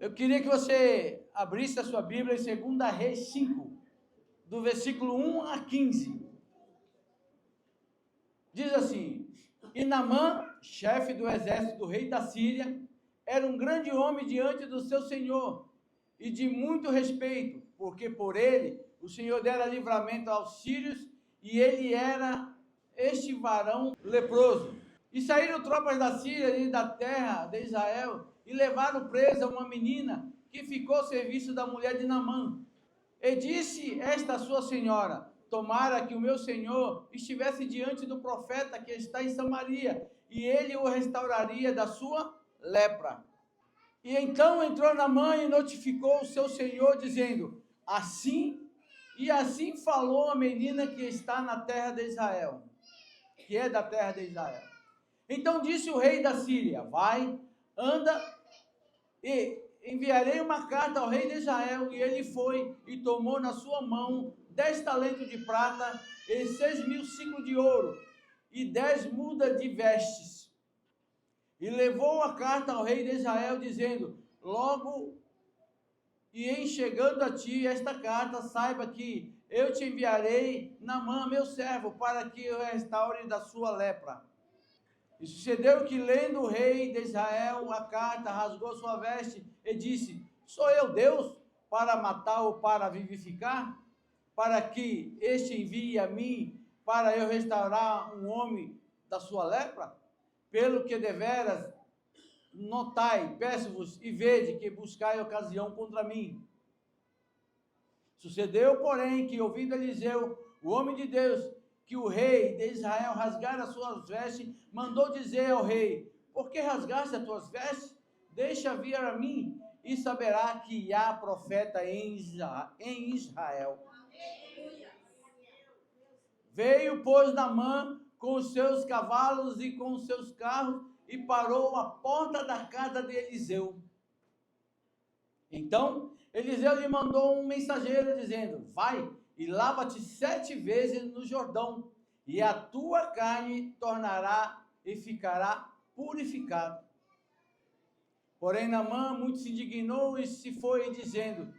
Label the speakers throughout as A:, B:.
A: Eu queria que você abrisse a sua Bíblia em 2 Reis 5, do versículo 1 a 15. Diz assim: E Naamã, chefe do exército do rei da Síria, era um grande homem diante do seu senhor, e de muito respeito, porque por ele o Senhor dera livramento aos sírios, e ele era este varão leproso. E saíram tropas da Síria e da terra de Israel, e levaram presa uma menina, que ficou ao serviço da mulher de Naamã. E disse esta sua senhora: tomara que o meu senhor estivesse diante do profeta que está em Samaria, e ele o restauraria da sua lepra. E então entrou Naamã e notificou o seu senhor, dizendo: assim falou a menina que está na terra de Israel, que é da terra de Israel. Então disse o rei da Síria: vai, anda, e enviarei uma carta ao rei de Israel. E ele foi e tomou na sua mão 10 talentos de prata e 6.000 ciclos de ouro e 10 mudas de vestes. E levou a carta ao rei de Israel, dizendo: logo e em chegando a ti esta carta, saiba que eu te enviarei Naamã, meu servo, para que o restaure da sua lepra. E sucedeu que, lendo o rei de Israel a carta, rasgou sua veste e disse: sou eu Deus para matar ou para vivificar? Para que este envie a mim, para eu restaurar um homem da sua lepra? Pelo que deveras notai, peço-vos e vede que buscai ocasião contra mim. Sucedeu, porém, que ouvindo Eliseu, o homem de Deus, que o rei de Israel rasgara as suas vestes, mandou dizer ao rei: por que rasgaste as tuas vestes? Deixa vir a mim, e saberá que há profeta em Israel. Veio, pois, Naamã com os seus cavalos e com os seus carros, e parou à porta da casa de Eliseu. Então Eliseu lhe mandou um mensageiro, dizendo: vai e lava-te 7 vezes no Jordão, e a tua carne tornará e ficará purificada. Porém Naamã muito se indignou e se foi, dizendo: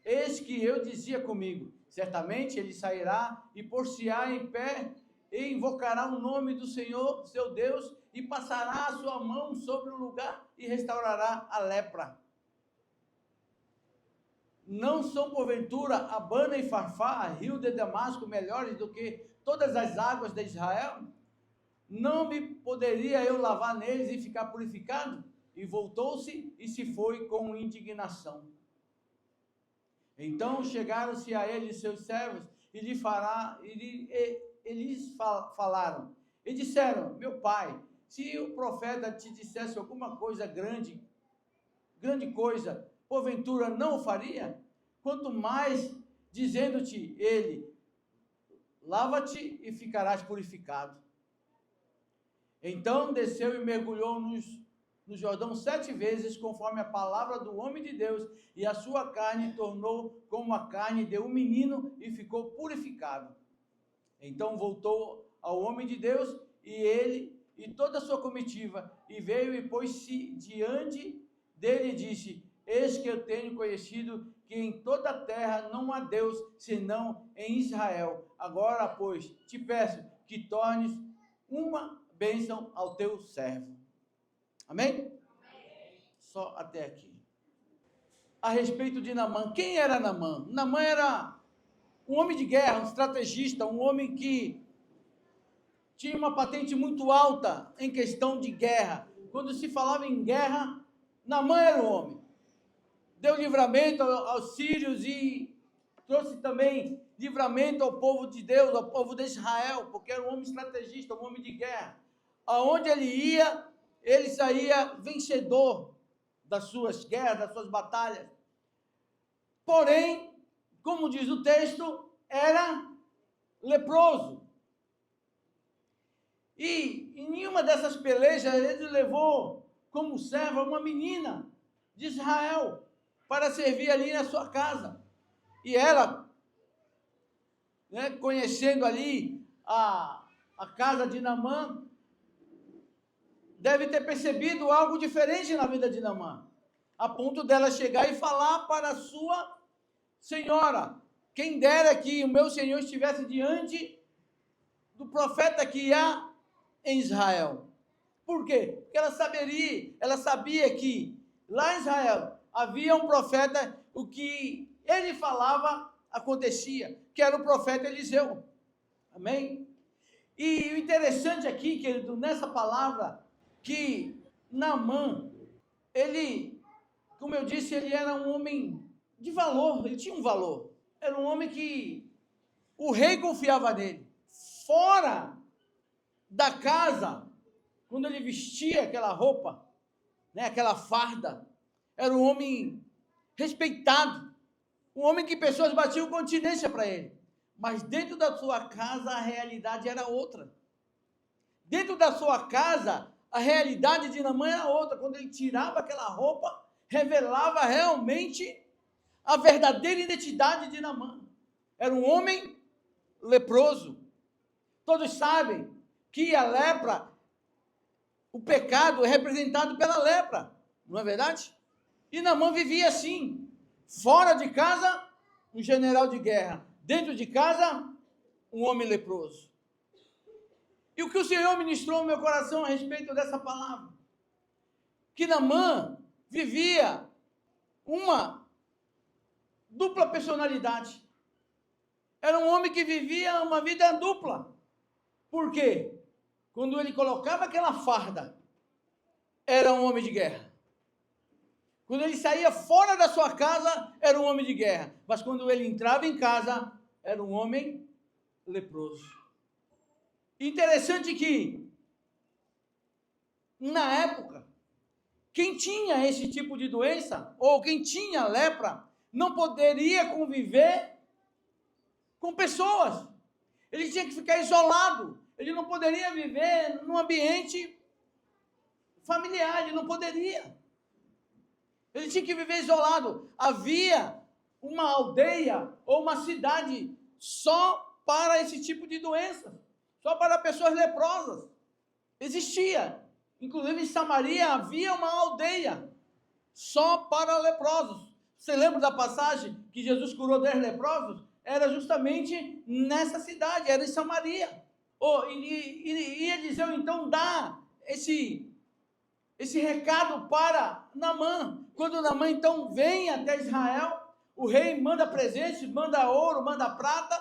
A: eis que eu dizia comigo: certamente ele sairá e pôr-se-á em pé e invocará o nome do Senhor, seu Deus, e passará a sua mão sobre o lugar e restaurará a lepra. Não são porventura Abana e Farfá, rio de Damasco, melhores do que todas as águas de Israel? Não me poderia eu lavar neles e ficar purificado? E voltou-se e se foi com indignação. Então chegaram-se a ele seus servos e lhes falaram e disseram: meu pai, se o profeta te dissesse alguma coisa grande coisa, porventura não o faria? Quanto mais dizendo-te ele: lava-te e ficarás purificado. Então desceu e mergulhou no Jordão 7 vezes, conforme a palavra do homem de Deus, e a sua carne tornou como a carne de um menino e ficou purificado. Então voltou ao homem de Deus, e ele e toda a sua comitiva, e veio e pôs-se diante dele e disse: eis que eu tenho conhecido que em toda a terra não há Deus senão em Israel. Agora, pois, te peço que tornes uma bênção ao teu servo. Amém? Amém. Só até aqui. A respeito de Naamã, quem era Naamã? Naamã era um homem de guerra, um estrategista, um homem que tinha uma patente muito alta em questão de guerra. Quando se falava em guerra, Naamã era o homem. Deu livramento aos sírios e trouxe também livramento ao povo de Deus, ao povo de Israel, porque era um homem estrategista, um homem de guerra. Aonde ele ia, ele saía vencedor das suas guerras, das suas batalhas. Porém, como diz o texto, era leproso. E em nenhuma dessas pelejas ele levou como serva uma menina de Israel para servir ali na sua casa. E ela, conhecendo ali a casa de Naamã, deve ter percebido algo diferente na vida de Naamã. a ponto dela chegar e falar para a sua senhora: quem dera que o meu senhor estivesse diante do profeta que há em Israel. Por quê? Porque ela sabia que lá em Israel havia um profeta, o que ele falava acontecia, que era o profeta Eliseu. Amém? E o interessante aqui, querido, nessa palavra, que Naamã, ele, como eu disse, ele era um homem de valor, ele tinha um valor. Era um homem que o rei confiava nele. Fora da casa, quando ele vestia aquela roupa, né, aquela farda, era um homem respeitado, um homem que pessoas batiam continência para ele. Mas dentro da sua casa a realidade era outra. Dentro da sua casa a realidade de Naamã era outra. Quando ele tirava aquela roupa, revelava realmente a verdadeira identidade de Naamã. Era um homem leproso. Todos sabem que a lepra, o pecado é representado pela lepra, não é verdade? E Naamã vivia assim, fora de casa, um general de guerra, dentro de casa, um homem leproso. E o que o Senhor ministrou no meu coração a respeito dessa palavra? Que Naamã vivia uma dupla personalidade. Era um homem que vivia uma vida dupla. Por quê? Quando ele colocava aquela farda, era um homem de guerra. Quando ele saía fora da sua casa, era um homem de guerra. Mas quando ele entrava em casa, era um homem leproso. Interessante que, na época, quem tinha esse tipo de doença, ou quem tinha lepra, não poderia conviver com pessoas. Ele tinha que ficar isolado. Ele não poderia viver num ambiente familiar, ele não poderia. Ele tinha que viver isolado. Havia uma aldeia ou uma cidade só para esse tipo de doença, só para pessoas leprosas. Existia. Inclusive em Samaria havia uma aldeia só para leprosos. Você lembra da passagem que Jesus curou 10 leprosos? Era justamente nessa cidade, era em Samaria. E Eliseu então dá esse recado para Naamã. Quando Naamã então vem até Israel, o rei manda presentes, manda ouro, manda prata,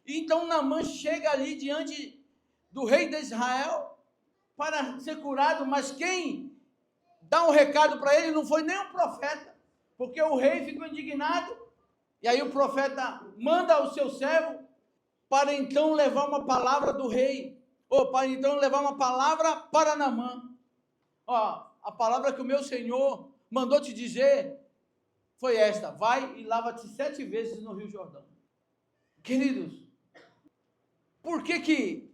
A: e então Naamã chega ali diante do rei de Israel para ser curado, mas quem dá um recado para ele não foi nem o profeta, porque o rei ficou indignado, e aí o profeta manda o seu servo para então levar uma palavra do rei, ou para então levar uma palavra para Naamã. Ó, a palavra que o meu Senhor mandou te dizer foi esta: vai e lava-te 7 vezes no Rio Jordão. Queridos, por que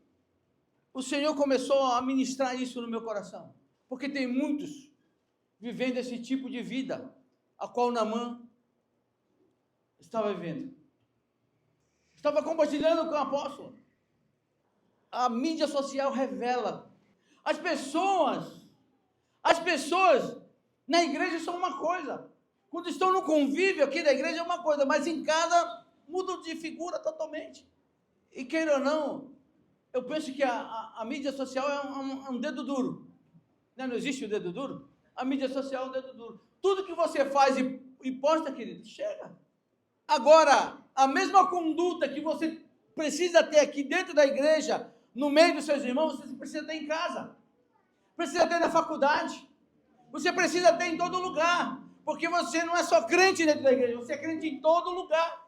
A: o Senhor começou a ministrar isso no meu coração? Porque tem muitos vivendo esse tipo de vida, a qual Naamã estava vivendo. Estava compartilhando com o apóstolo. A mídia social revela. As pessoas na igreja são uma coisa. Quando estão no convívio aqui da igreja é uma coisa, mas em casa mudam de figura totalmente. E queira ou não, eu penso que a mídia social é um dedo duro. Não existe o dedo duro? A mídia social é um dedo duro. Tudo que você faz e posta, querido, chega. Agora, a mesma conduta que você precisa ter aqui dentro da igreja, no meio dos seus irmãos, você precisa ter em casa. Precisa ter na faculdade. Você precisa ter em todo lugar. Porque você não é só crente dentro da igreja, você é crente em todo lugar.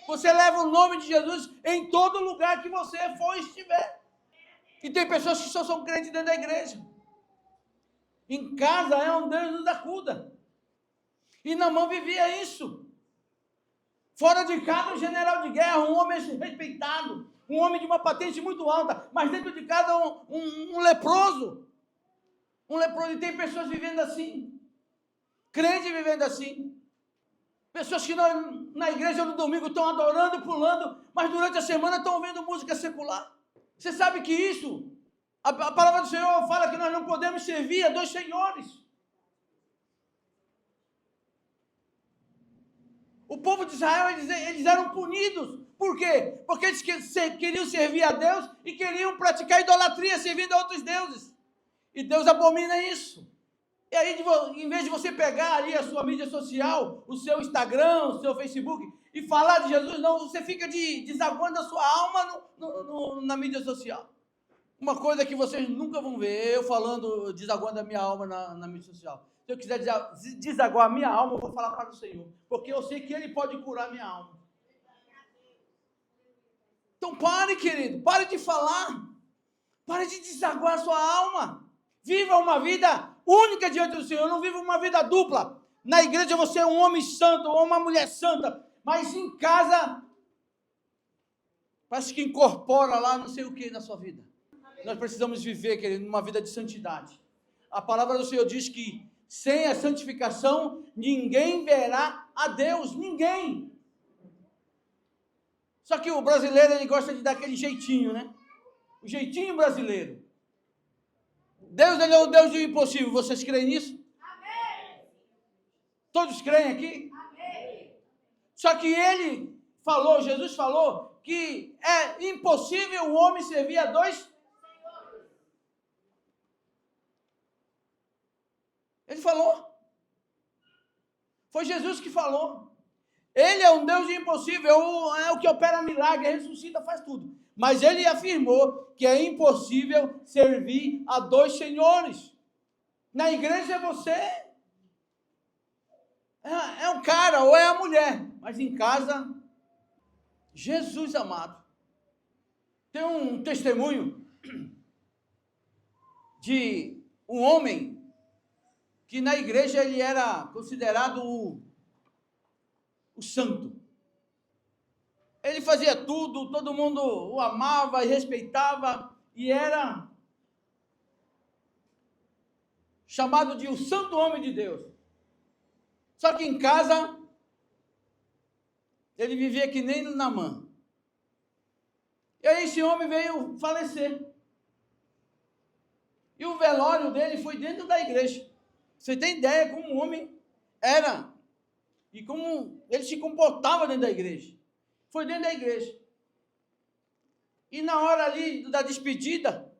A: Você leva o nome de Jesus em todo lugar que você for e estiver. E tem pessoas que só são crentes dentro da igreja. Em casa é onde Deus nos acuda. E Naamã vivia isso. Fora de casa, um general de guerra, um homem respeitado, um homem de uma patente muito alta, mas dentro de casa um leproso. Um leproso, e tem pessoas vivendo assim. Crentes vivendo assim. Pessoas que na igreja no domingo estão adorando, pulando, mas durante a semana estão ouvindo música secular. Você sabe que isso, a palavra do Senhor fala que nós não podemos servir a 2 senhores. O povo de Israel, eles eram punidos. Por quê? Porque eles queriam servir a Deus e queriam praticar idolatria, servindo a outros deuses. E Deus abomina isso. E aí, em vez de você pegar ali a sua mídia social, o seu Instagram, o seu Facebook, e falar de Jesus, não, você fica desaguando a sua alma na mídia social. Uma coisa que vocês nunca vão ver, eu falando, desaguando a minha alma na mídia social. Se eu quiser desaguar a minha alma, eu vou falar para o Senhor, porque eu sei que Ele pode curar a minha alma. Então pare, querido, pare de falar, pare de desaguar a sua alma. Viva uma vida única diante do Senhor, não viva uma vida dupla. Na igreja você é um homem santo ou uma mulher santa, mas em casa parece que incorpora lá não sei o que na sua vida. Nós precisamos viver, querido, uma vida de santidade. A palavra do Senhor diz que sem a santificação ninguém verá a Deus, ninguém. Só que o brasileiro, ele gosta de dar aquele jeitinho, né? O jeitinho brasileiro. Deus, ele é o Deus do impossível. Vocês creem nisso? Amém. Todos creem aqui? Amém. Só que ele falou, Jesus falou, que é impossível o homem servir a dois senhores. Ele falou. Foi Jesus que falou. Ele é um Deus de impossível, é o que opera milagre, ressuscita, faz tudo. Mas ele afirmou que é impossível servir a dois senhores. Na igreja é você, é o cara ou é a mulher, mas em casa, Jesus amado. Tem um testemunho de um homem que na igreja ele era considerado o santo. Ele fazia tudo, todo mundo o amava e respeitava, e era chamado de o santo homem de Deus. Só que em casa, ele vivia que nem Naamã. E aí esse homem veio falecer. E o velório dele foi dentro da igreja. Você tem ideia como o homem era e como ele se comportava dentro da igreja. Foi dentro da igreja. E na hora ali da despedida,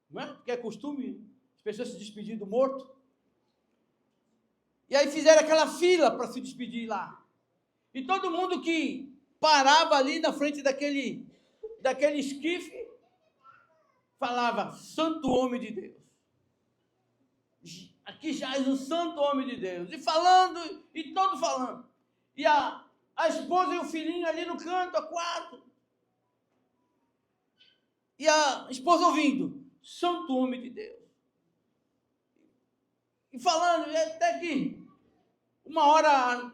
A: não é? Porque é costume as pessoas se despedirem do morto. E aí fizeram aquela fila para se despedir lá. E todo mundo que parava ali na frente daquele esquife, falava, santo homem de Deus. Aqui jaz o santo homem de Deus. E falando, e todo falando. E a esposa e o filhinho ali no canto, a quarto. E a esposa ouvindo, santo homem de Deus. E falando, até que uma hora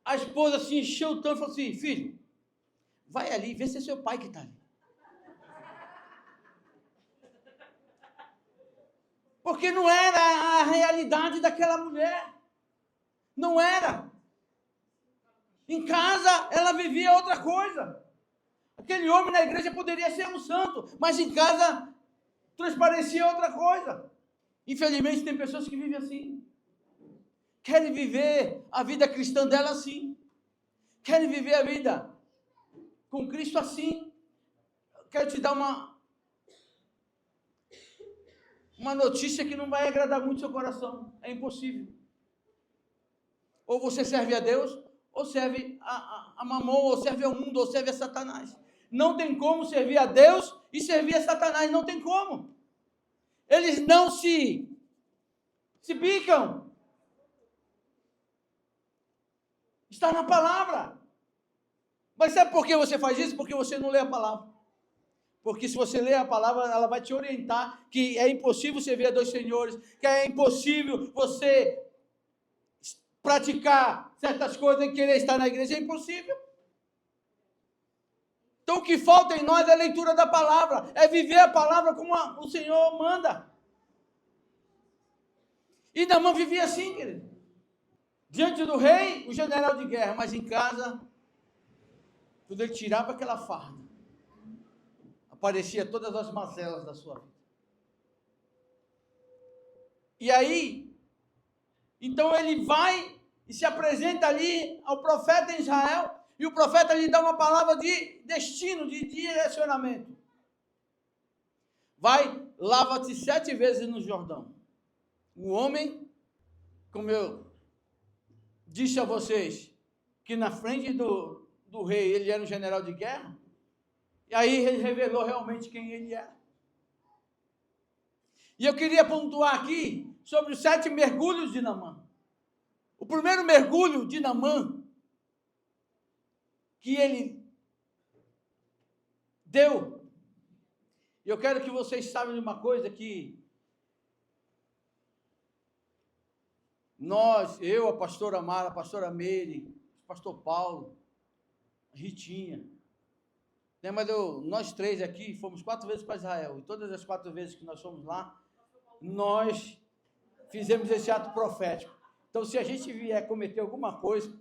A: a esposa se encheu tanto e falou assim, filho, vai ali, vê se é seu pai que está ali. Porque não era a realidade daquela mulher. Não era. Em casa, ela vivia outra coisa. Aquele homem na igreja poderia ser um santo, mas em casa transparecia outra coisa. Infelizmente, tem pessoas que vivem assim. Querem viver a vida cristã dela assim. Querem viver a vida com Cristo assim. Quero te dar uma notícia que não vai agradar muito seu coração. É impossível. Ou você serve a Deus, ou serve a Mamon, ou serve ao mundo, ou serve a Satanás. Não tem como servir a Deus e servir a Satanás, não tem como. Eles não se bicam. Está na palavra. Mas sabe por que você faz isso? Porque você não lê a palavra. Porque se você lê a palavra, ela vai te orientar que é impossível servir a dois senhores, que é impossível você praticar certas coisas e querer estar na igreja, é impossível. Então o que falta em nós é a leitura da palavra, é viver a palavra como o Senhor manda. E Naamã vivia assim, querido. Diante do rei, o general de guerra, mas em casa, quando ele tirava aquela farda, aparecia todas as mazelas da sua vida. E aí, então ele vai e se apresenta ali ao profeta em Israel, e o profeta lhe dá uma palavra de destino, de direcionamento. Vai, lava-te 7 vezes no Jordão. O homem, como eu disse a vocês, que na frente do rei ele era um general de guerra, e aí ele revelou realmente quem ele era. E eu queria pontuar aqui sobre os 7 mergulhos de Naamã. O primeiro mergulho de Naamã, que ele deu, e eu quero que vocês saibam de uma coisa, que nós, eu, a pastora Mara, a pastora Meire, o pastor Paulo, a Ritinha, né, mas nós 3 aqui fomos 4 vezes para Israel, e todas as 4 vezes que nós fomos lá, nós fizemos esse ato profético. Então, se a gente vier cometer alguma coisa,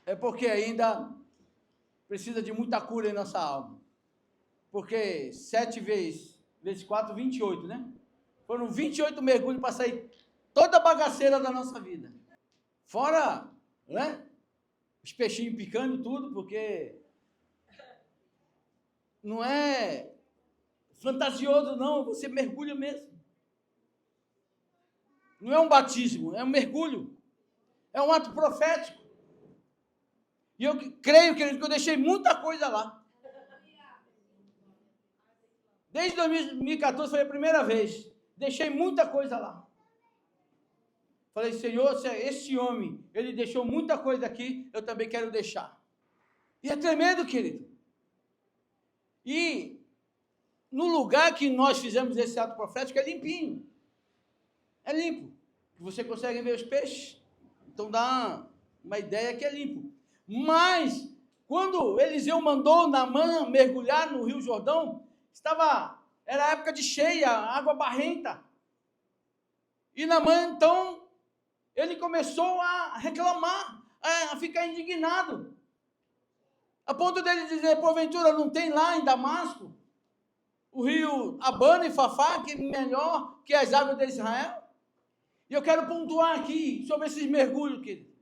A: é porque ainda precisa de muita cura em nossa alma. Porque 7 vezes 4, 28, né? Foram 28 mergulhos para sair toda a bagaceira da nossa vida. Fora, né? Os peixinhos picando tudo, porque não é fantasioso, não. Você mergulha mesmo. Não é um batismo, é um mergulho. É um ato profético. E eu creio, querido, que eu deixei muita coisa lá. Desde 2014 foi a primeira vez. Deixei muita coisa lá. Falei, Senhor, se esse homem, ele deixou muita coisa aqui, eu também quero deixar. E é tremendo, querido. E no lugar que nós fizemos esse ato profético é limpinho. É limpo. Você consegue ver os peixes. Então dá uma ideia que é limpo. Mas, quando Eliseu mandou Naamã mergulhar no Rio Jordão, era época de cheia, água barrenta. E Naamã, então, ele começou a reclamar, a ficar indignado. A ponto dele dizer, porventura não tem lá em Damasco o rio Abana e Fafá, que é melhor que as águas de Israel? E eu quero pontuar aqui sobre esses mergulhos, querido.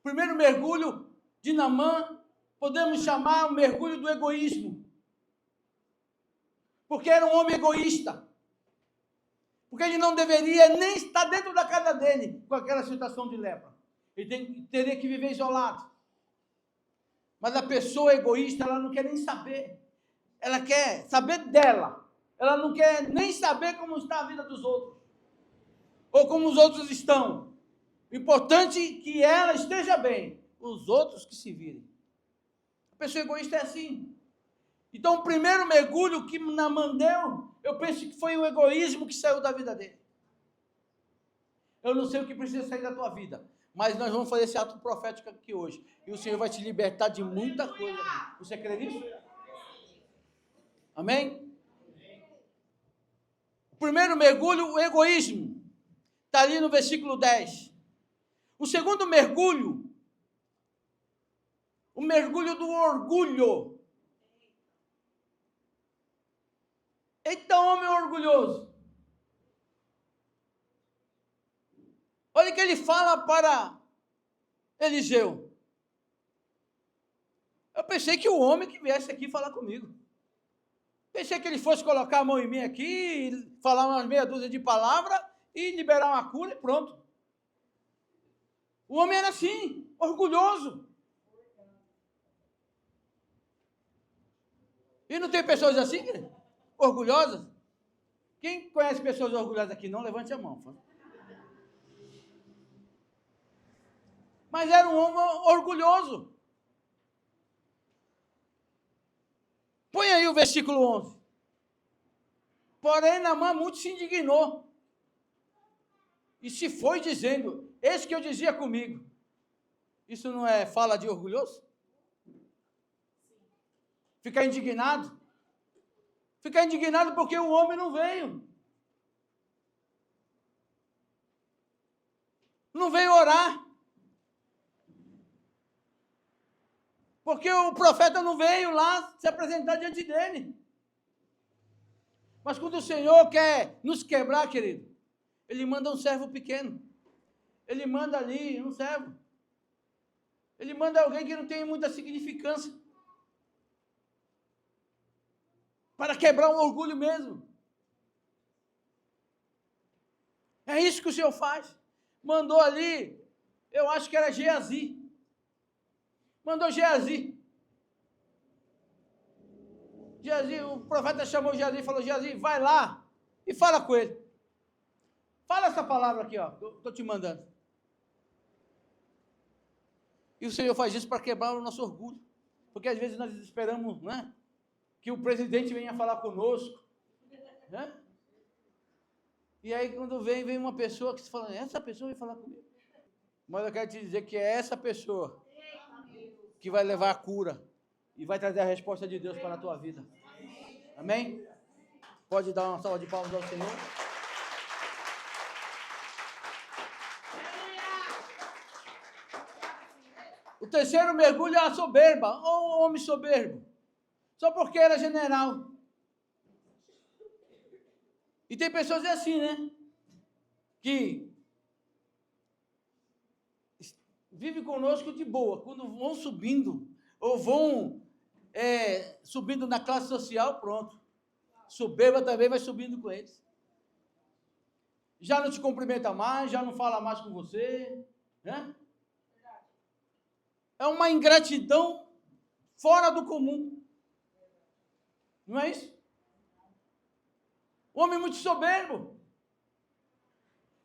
A: Primeiro mergulho de Naamã, podemos chamar o mergulho do egoísmo. Porque era um homem egoísta. Porque ele não deveria nem estar dentro da casa dele com aquela situação de lepra. Ele teria que viver isolado. Mas a pessoa egoísta, ela não quer nem saber. Ela quer saber dela. Ela não quer nem saber como está a vida dos outros. Ou como os outros estão. O importante é que ela esteja bem. Os outros que se virem. A pessoa egoísta é assim. Então, o primeiro mergulho que Naamã deu, eu penso que foi o egoísmo que saiu da vida dele. Eu não sei o que precisa sair da tua vida, mas nós vamos fazer esse ato profético aqui hoje. E o Senhor vai te libertar de muita coisa. Você crê nisso? Amém? O primeiro mergulho, o egoísmo. Está ali no versículo 10. O segundo mergulho, o mergulho do orgulho. Eita, homem orgulhoso. Olha o que ele fala para Eliseu. Eu pensei que o homem que viesse aqui falar comigo. Pensei que ele fosse colocar a mão em mim aqui, falar umas meia dúzia de palavras e liberar uma cura e pronto. O homem era assim, orgulhoso. E não tem pessoas assim, orgulhosas? Quem conhece pessoas orgulhosas aqui? Não levante a mão. Mas era um homem orgulhoso. Põe aí o versículo 11. Porém, Naamã muito se indignou. E se foi dizendo, eis que eu dizia comigo. Isso não é fala de orgulhoso? Ficar indignado? Ficar indignado porque o homem não veio. Não veio orar. Porque o profeta não veio lá se apresentar diante dele. Mas quando o Senhor quer nos quebrar, querido, Ele manda um servo pequeno. Ele manda ali um servo. Ele manda alguém que não tem muita significância. Para quebrar o orgulho mesmo. É isso que o Senhor faz. Mandou ali, eu acho que era Geazi. Mandou Geazi. Geazi, o profeta chamou Geazi e falou, Geazi, vai lá e fala com ele. Fala essa palavra aqui, ó, eu estou te mandando. E o Senhor faz isso para quebrar o nosso orgulho. Porque às vezes nós esperamos, né, que o presidente venha falar conosco. Né? E aí quando vem uma pessoa que se fala, essa pessoa vai falar comigo. Mas eu quero te dizer que é essa pessoa que vai levar a cura e vai trazer a resposta de Deus para a tua vida. Amém? Pode dar uma salva de palmas ao Senhor. O terceiro mergulho é a soberba, ou o homem soberbo. Só porque era general. E tem pessoas assim, né? Que vivem conosco de boa. Quando vão subindo, ou vão subindo na classe social, pronto. Soberba também vai subindo com eles. Já não te cumprimenta mais, já não fala mais com você. Né? É uma ingratidão fora do comum. Não é isso? Um homem muito soberbo.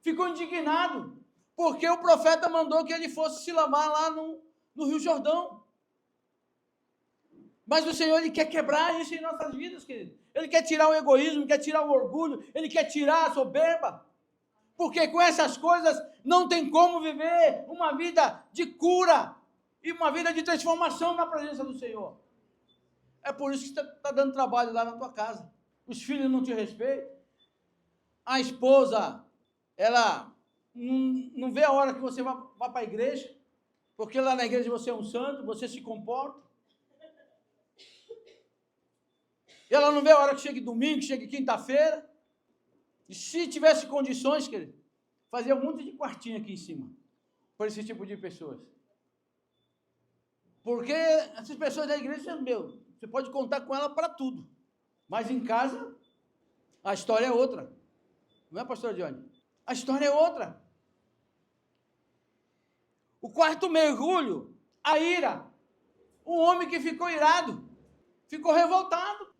A: Ficou indignado, porque o profeta mandou que ele fosse se lavar lá no Rio Jordão. Mas o Senhor, Ele quer quebrar isso em nossas vidas, querido. Ele quer tirar o egoísmo, quer tirar o orgulho, Ele quer tirar a soberba. Porque com essas coisas não tem como viver uma vida de cura e uma vida de transformação na presença do Senhor. É por isso que você está dando trabalho lá na tua casa. Os filhos não te respeitam. A esposa, ela não vê a hora que você vá para a igreja, porque lá na igreja você é um santo, você se comporta. E ela não vê a hora que chegue domingo, que chegue quinta-feira. E se tivesse condições, querido, fazia um monte de quartinho aqui em cima, para esse tipo de pessoas. Porque essas pessoas da igreja, meu, você pode contar com ela para tudo. Mas em casa, a história é outra. Não é, pastor Johnny? A história é outra. O quarto mergulho, a ira. Um homem que ficou irado, ficou revoltado.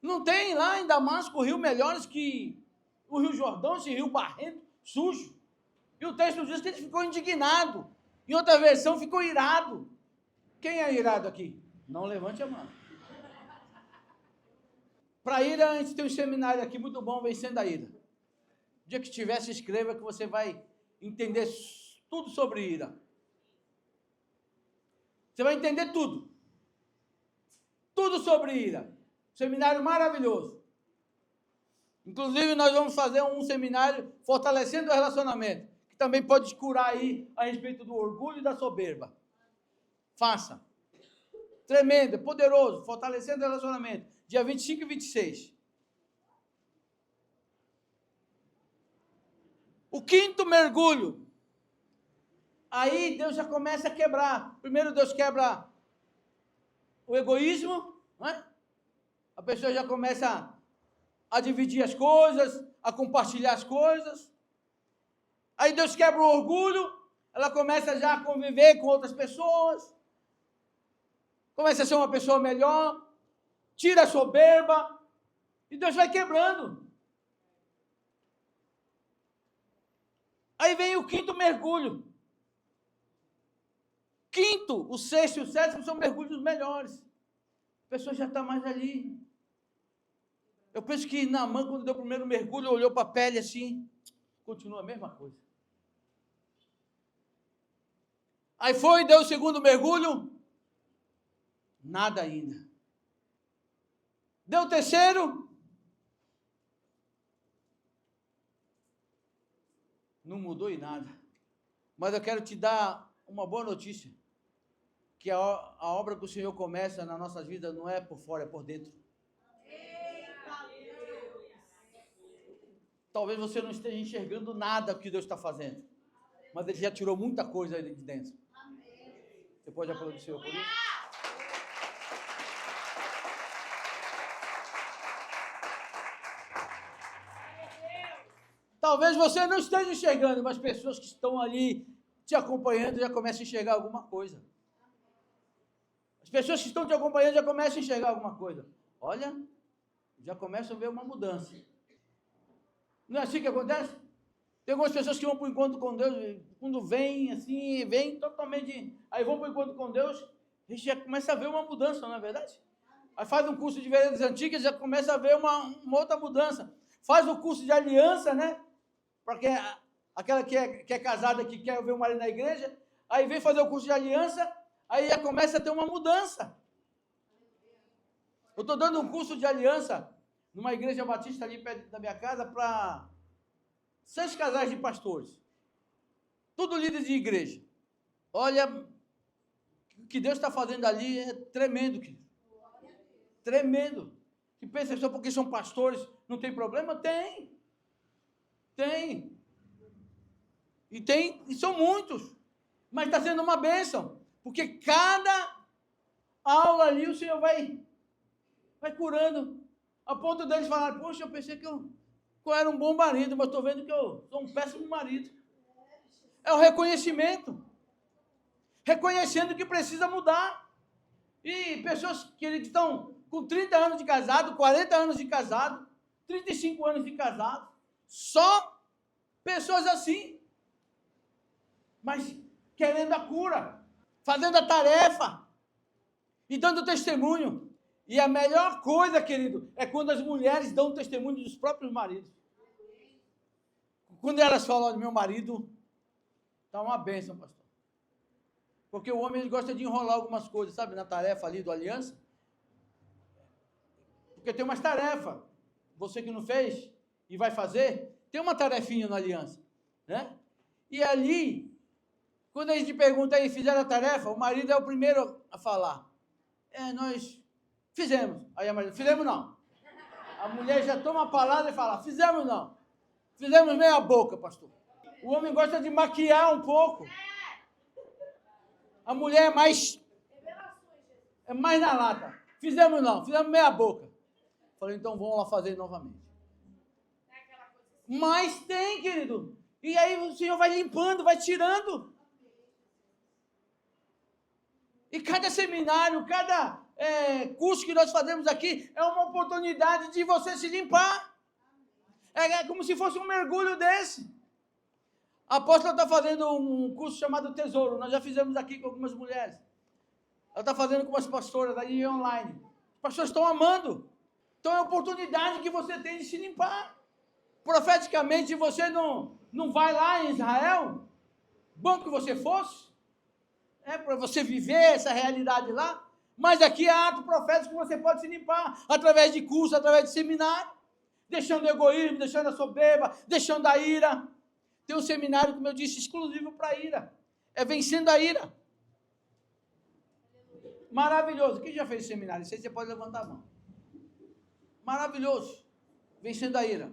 A: Não tem lá em Damasco rio melhores que o Rio Jordão, esse rio barrento, sujo. E o texto diz que ele ficou indignado. Em outra versão, ficou irado. Quem é irado aqui? Não levante a mão. Para ira, a gente tem um seminário aqui muito bom, Vencendo a Ira. O dia que tiver, se inscreva que você vai entender tudo sobre ira. Você vai entender tudo. Tudo sobre ira. Seminário maravilhoso. Inclusive, nós vamos fazer um seminário fortalecendo o relacionamento, que também pode curar aí a respeito do orgulho e da soberba. Faça. Tremendo, poderoso, fortalecendo o relacionamento. Dia 25 e 26. O quinto mergulho. Aí Deus já começa a quebrar. Primeiro Deus quebra o egoísmo, né? A pessoa já começa a dividir as coisas, a compartilhar as coisas. Aí Deus quebra o orgulho, ela começa já a conviver com outras pessoas, começa a ser uma pessoa melhor, tira a soberba, e Deus vai quebrando. Aí vem o quinto mergulho. Quinto, o sexto e o sétimo são mergulhos melhores. A pessoa já está mais ali. Eu penso que Naamã, quando deu o primeiro mergulho, olhou para a pele assim, continua a mesma coisa. Aí foi, deu o segundo mergulho, nada ainda. Deu o terceiro, não mudou em nada. Mas eu quero te dar uma boa notícia, que a obra que o Senhor começa nas nossas vidas não é por fora, é por dentro. Talvez você não esteja enxergando nada que Deus está fazendo, mas Ele já tirou muita coisa aí de dentro. Você pode aplaudir o Senhor por isso? Talvez você não esteja enxergando, mas pessoas que estão ali te acompanhando já começam a enxergar alguma coisa. As pessoas que estão te acompanhando já começam a enxergar alguma coisa. Olha, já começam a ver uma mudança. Não é assim que acontece? Tem algumas pessoas que vão para o encontro com Deus, quando vem assim, vem totalmente, aí vão para o encontro com Deus, a gente já começa a ver uma mudança, não é verdade? Aí faz um curso de veredas antigas, já começa a ver uma outra mudança. Faz o curso de aliança, né? Para aquela que é casada, que quer ver o marido na igreja, aí vem fazer o curso de aliança, aí já começa a ter uma mudança. Eu estou dando um curso de aliança numa igreja batista ali perto da minha casa para 6 casais de pastores. Tudo líderes de igreja. Olha, o que Deus está fazendo ali é tremendo, querido. Tremendo. Que pensa só porque são pastores não tem problema? Tem. Tem. E são muitos. Mas está sendo uma bênção. Porque cada aula ali o Senhor vai curando. A ponto deles falarem, poxa, eu pensei que eu era um bom marido, mas estou vendo que eu sou um péssimo marido. É o reconhecimento. Reconhecendo que precisa mudar. E pessoas que estão com 30 anos de casado, 40 anos de casado, 35 anos de casado, só pessoas assim, mas querendo a cura, fazendo a tarefa e dando testemunho. E a melhor coisa, querido, é quando as mulheres dão testemunho dos próprios maridos. Quando elas falam, meu marido está uma bênção, pastor. Porque o homem ele gosta de enrolar algumas coisas, sabe, na tarefa ali do aliança. Porque tem umas tarefas. Você que não fez e vai fazer, tem uma tarefinha na aliança, né? E ali, quando a gente pergunta aí, fizeram a tarefa, o marido é o primeiro a falar. Nós fizemos. Aí a mulher, fizemos não. A mulher já toma a palavra e fala, fizemos não. Fizemos meia boca, pastor. O homem gosta de maquiar um pouco. A mulher é mais na lata. Fizemos não, fizemos meia boca. Falei, então vamos lá fazer novamente. Mas tem, querido. E aí o Senhor vai limpando, vai tirando. E cada seminário, cada curso que nós fazemos aqui é uma oportunidade de você se limpar. É como se fosse um mergulho desse. A apóstola está fazendo um curso chamado Tesouro. Nós já fizemos aqui com algumas mulheres. Ela está fazendo com umas pastoras aí online. Os pastores estão amando. Então é a oportunidade que você tem de se limpar. Profeticamente, você não vai lá em Israel, bom que você fosse, para você viver essa realidade lá, mas aqui é ato profético que você pode se limpar, através de curso, através de seminário, deixando o egoísmo, deixando a soberba, deixando a ira. Tem um seminário, como eu disse, exclusivo para a ira, é vencendo a ira. Maravilhoso. Quem já fez seminário? Isso aí você pode levantar a mão. Maravilhoso. Vencendo a ira.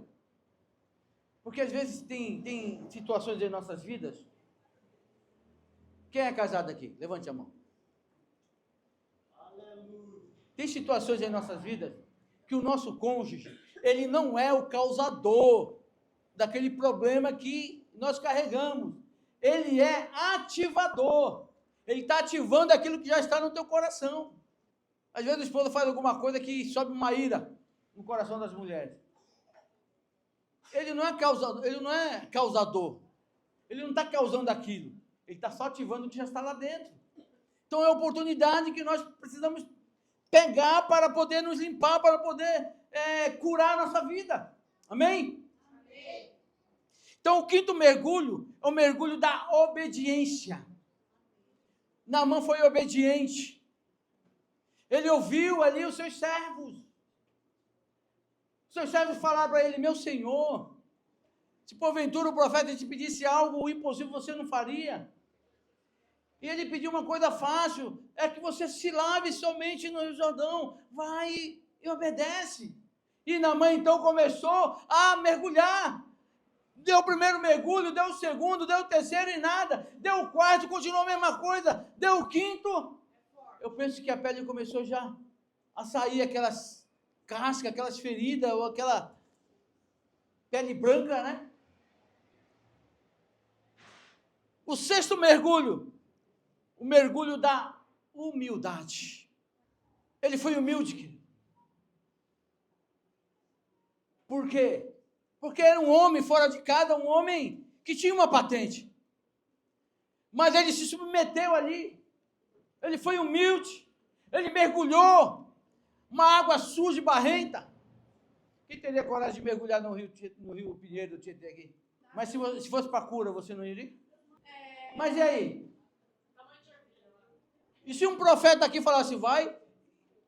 A: Porque às vezes tem situações em nossas vidas. Quem é casado aqui? Levante a mão. Tem situações em nossas vidas que o nosso cônjuge, ele não é o causador daquele problema que nós carregamos. Ele é ativador. Ele está ativando aquilo que já está no teu coração. Às vezes o esposo faz alguma coisa que sobe uma ira no coração das mulheres. Ele não é causador. Ele não está causando aquilo. Ele está só ativando o que já está lá dentro. Então é a oportunidade que nós precisamos pegar para poder nos limpar, para poder curar a nossa vida. Amém? Amém? Então o quinto mergulho é o mergulho da obediência. Naamã foi obediente. Ele ouviu ali os seus servos. Os seus servos falaram para ele, meu senhor, se porventura o profeta te pedisse algo impossível, você não faria? E ele pediu uma coisa fácil, é que você se lave somente no Rio Jordão, vai e obedece. E Naamã então começou a mergulhar. Deu o primeiro mergulho, deu o segundo, deu o terceiro e nada. Deu o quarto, continuou a mesma coisa. Deu o quinto. Eu penso que a pele começou já a sair aquelas cascas, aquelas feridas, ou aquela pele branca, né? O sexto mergulho, o mergulho da humildade. Ele foi humilde, querido. Por quê? Porque era um homem fora de casa, um homem que tinha uma patente. Mas ele se submeteu ali. Ele foi humilde. Ele mergulhou. Uma água suja e barrenta. Quem teria coragem de mergulhar no rio Pinheiro do Tietê aqui? Mas se fosse para cura, você não iria? Mas e aí? E se um profeta aqui falasse, vai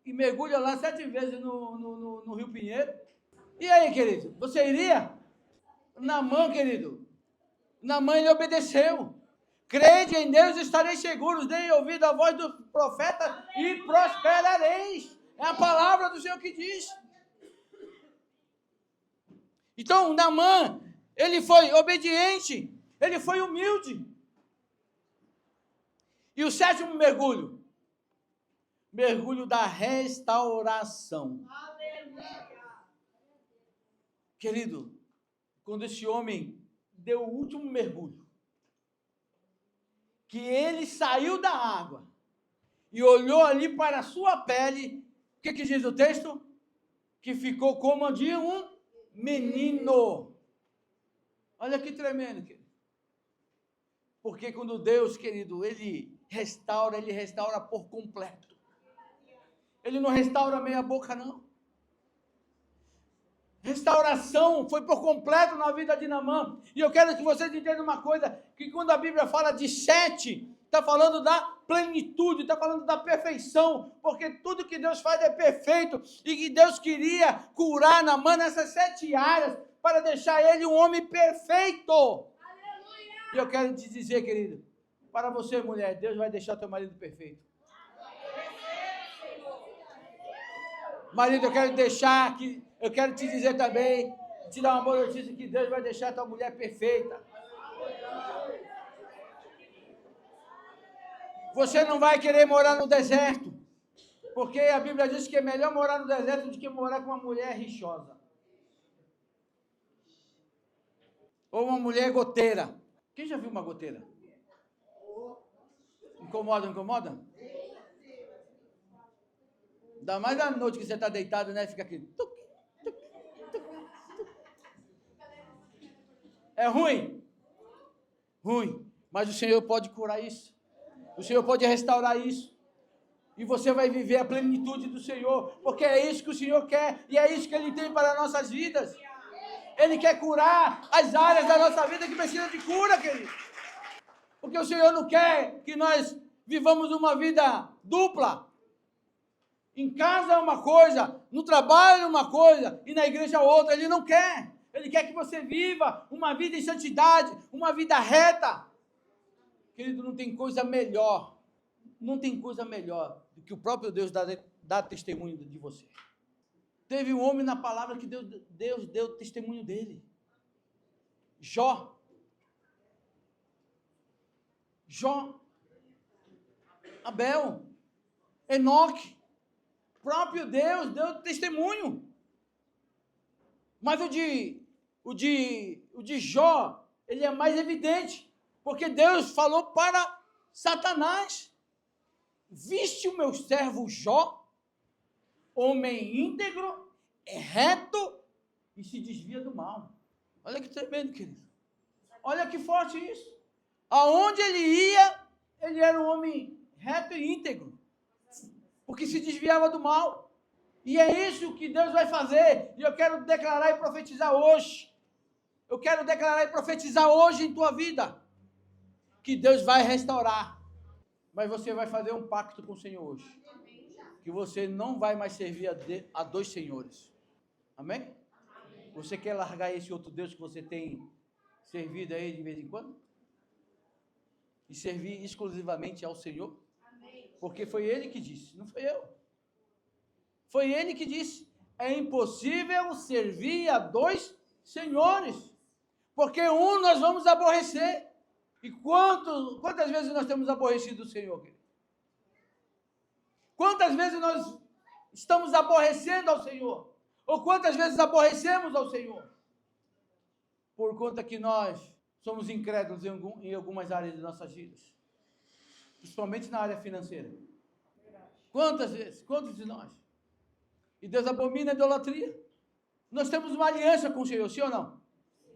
A: e mergulha lá 7 vezes no rio Pinheiro? E aí, querido? Você iria? Naamã, querido. Naamã, ele obedeceu. Crede em Deus, estareis seguros. Dei ouvido à voz do profeta e prosperareis. É a palavra do Senhor que diz. Então, Naamã, ele foi obediente. Ele foi humilde. E o sétimo mergulho? Mergulho da restauração. Querido, quando esse homem deu o último mergulho, que ele saiu da água e olhou ali para a sua pele, o que diz o texto? Que ficou como de um menino. Olha que tremendo, querido. Porque quando Deus, querido, ele restaura por completo. Ele não restaura meia boca, não. Restauração foi por completo na vida de Naamã. E eu quero que vocês entendam uma coisa, que quando a Bíblia fala de 7, está falando da plenitude, está falando da perfeição, porque tudo que Deus faz é perfeito, e que Deus queria curar Naamã nessas 7 áreas, para deixar ele um homem perfeito. Aleluia! E eu quero te dizer, querido, para você, mulher, Deus vai deixar teu marido perfeito. Marido, eu quero te dizer também, te dar uma boa notícia, que Deus vai deixar tua mulher perfeita. Você não vai querer morar no deserto, porque a Bíblia diz que é melhor morar no deserto do que morar com uma mulher rixosa. Ou uma mulher goteira. Quem já viu uma goteira? Incomoda, incomoda? Ainda mais à noite que você está deitado, né? Fica aqui. É ruim? Ruim. Mas o Senhor pode curar isso. O Senhor pode restaurar isso. E você vai viver a plenitude do Senhor. Porque é isso que o Senhor quer. E é isso que Ele tem para as nossas vidas. Ele quer curar as áreas da nossa vida que precisam de cura, querido. Porque o Senhor não quer que nós vivamos uma vida dupla. Em casa é uma coisa, no trabalho é uma coisa e na igreja é outra. Ele não quer. Ele quer que você viva uma vida em santidade, uma vida reta. Querido, não tem coisa melhor. Não tem coisa melhor do que o próprio Deus dar testemunho de você. Teve um homem na palavra que Deus deu testemunho dele. Jó. Abel. Enoque. Próprio Deus deu testemunho. Mas o de Jó, ele é mais evidente, porque Deus falou para Satanás: viste o meu servo Jó, homem íntegro, reto e se desvia do mal. Olha que tremendo, querido. Olha que forte isso. Aonde ele ia, ele era um homem reto e íntegro, porque se desviava do mal. E é isso que Deus vai fazer. E eu quero declarar e profetizar hoje. Eu quero declarar e profetizar hoje em tua vida que Deus vai restaurar. Mas você vai fazer um pacto com o Senhor hoje. Que você não vai mais servir a 2 senhores. Amém? Você quer largar esse outro Deus que você tem servido aí de vez em quando? E servir exclusivamente ao Senhor? Porque foi Ele que disse, não foi eu. Foi Ele que disse: É impossível servir a dois senhores, porque um nós vamos aborrecer. E quantas vezes nós temos aborrecido o Senhor, querido? Quantas vezes nós estamos aborrecendo ao Senhor? Ou quantas vezes aborrecemos ao Senhor? Por conta que nós somos incrédulos em algumas áreas de nossas vidas. Principalmente na área financeira. Quantas vezes? Quantos de nós? E Deus abomina a idolatria. Nós temos uma aliança com o Senhor, sim ou não?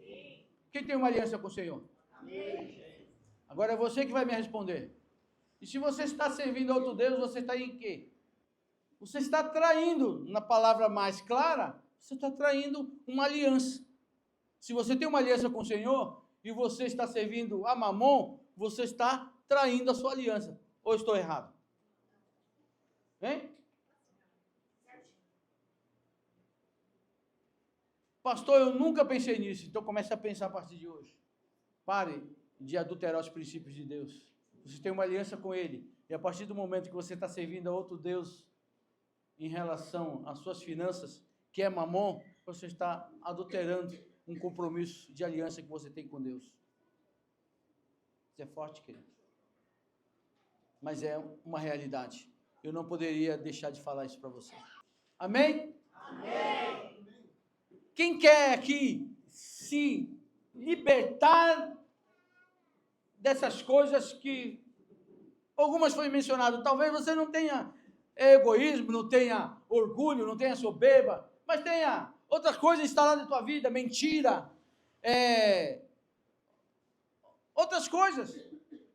A: Sim. Quem tem uma aliança com o Senhor? Amém. Agora é você que vai me responder. E se você está servindo a outro Deus, você está em quê? Você está traindo, na palavra mais clara, você está traindo uma aliança. Se você tem uma aliança com o Senhor e você está servindo a Mamon, você está traindo a sua aliança. Ou estou errado? Hein? Pastor, eu nunca pensei nisso, então comece a pensar a partir de hoje. Pare de adulterar os princípios de Deus. Você tem uma aliança com Ele, e a partir do momento que você está servindo a outro Deus em relação às suas finanças, que é Mamon, você está adulterando um compromisso de aliança que você tem com Deus. Isso é forte, querido. Mas é uma realidade. Eu não poderia deixar de falar isso para você. Amém? Amém! Quem quer aqui se libertar dessas coisas que algumas foi mencionado, talvez você não tenha egoísmo, não tenha orgulho, não tenha soberba, mas tenha outras coisas instaladas na tua vida, mentira, outras coisas.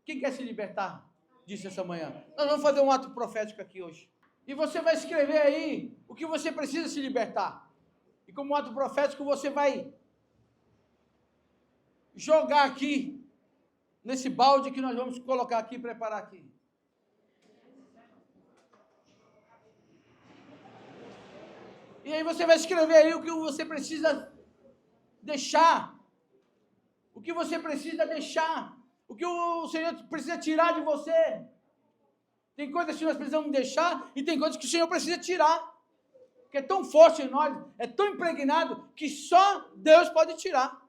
A: Quem quer se libertar disso essa manhã? Nós vamos fazer um ato profético aqui hoje. E você vai escrever aí o que você precisa se libertar. E como ato profético você vai jogar aqui, nesse balde que nós vamos colocar aqui, preparar aqui. E aí você vai escrever aí o que você precisa deixar. O que você precisa deixar. O que o Senhor precisa tirar de você. Tem coisas que nós precisamos deixar e tem coisas que o Senhor precisa tirar. Que é tão forte em nós, é tão impregnado, que só Deus pode tirar.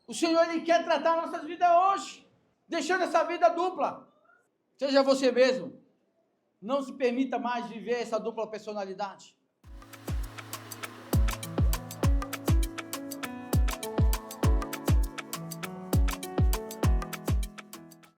A: O Senhor, Ele quer tratar nossas vidas hoje, deixando essa vida dupla. Seja você mesmo. Não se permita mais viver essa dupla personalidade.